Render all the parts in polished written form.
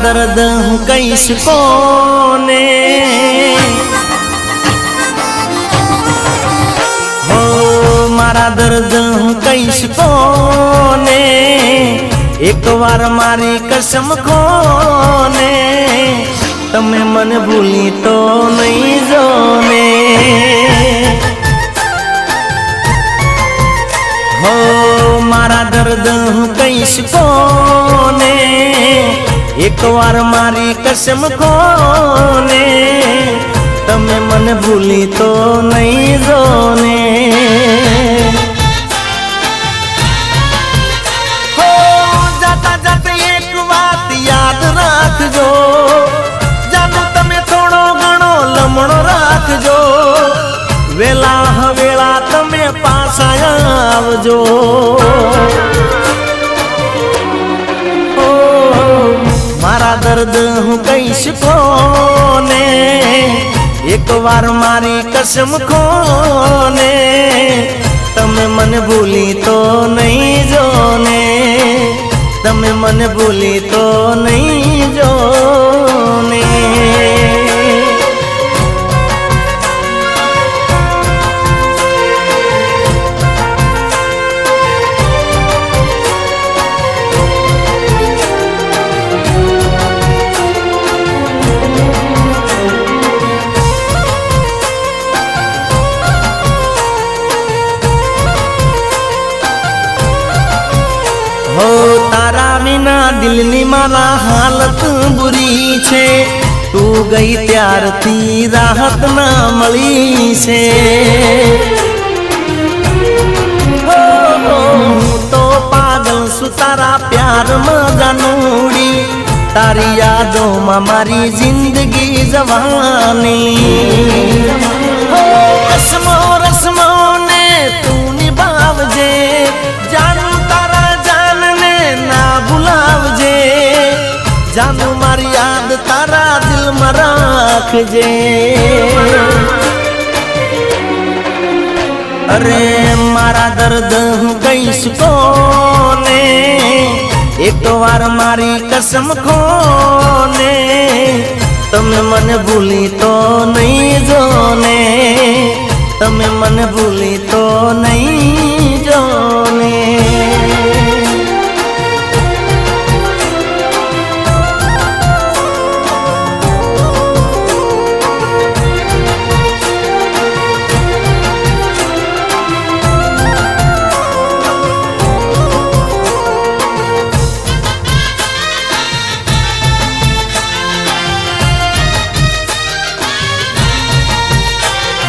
दर्द हूँ कईस कोने हो मारा दर्द हूँ कईस कोने एक बार मारी कसम खोने तमे मन भूली तो नहीं जोने हो मारा दर्द हूँ कईस कोने एक बार मारी कसम खोने तमे मन भूली तो नहीं जोने हो जाता जाता एक बात याद राखजो जानू तमे थोड़ो घणो लमणो राखजो वेला हवेला तमे पासा आवजो मारा दर्द हूँ कईस कोने एक बार मारी कसम खोने तमे मन भूली तो नहीं जोने तमे मन भूली तो नहीं जोने हो तारा विना दिलनी मारा हालत बुरी छे तू गई त्यारथी राहत ना मળી छे हो तो पागल सु तारा प्यार में जानूड़ी तारी यादों में मारी जिंदगी जवानी हो रस्मो रस्मो ने तू निभावजे जानू जानू मारी याद तारा दिल में राखजे अरे मारा दर्द हूँ कईस कोने एक बार मारी कसम खोने तमे मन भूली तो नहीं जोने तमे मन भूली तो नहीं जोने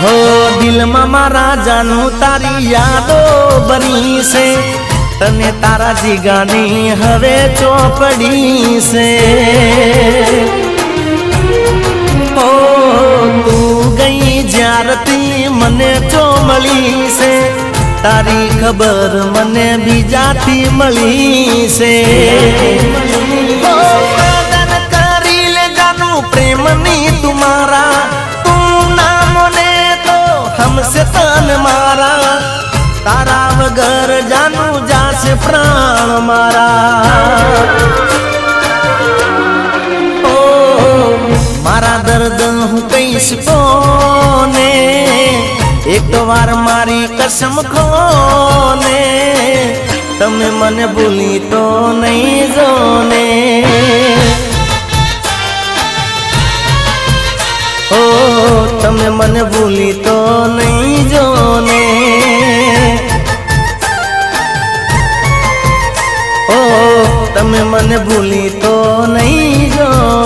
हो दिल में मारा जानू तारी यादो बनी से तने तारा जीगानी हवे चौपड़ी से हो तू गई ज्यारती मने चो मળી से तारी खबर मने भी जाती मળી से हो कदर करी ले जानू प्रेम नी तुम्हारा हमसे तन मारा तारा वगर जानू जासे प्राण मारा ओ मारा दर्द हूँ कईस कोने एक बार मारी कसम खोने तमे मन भूली तो नहीं जोने ओ तमे मन भूली तो नहीं जोने ओ तमे मन भूली तो नहीं जोने।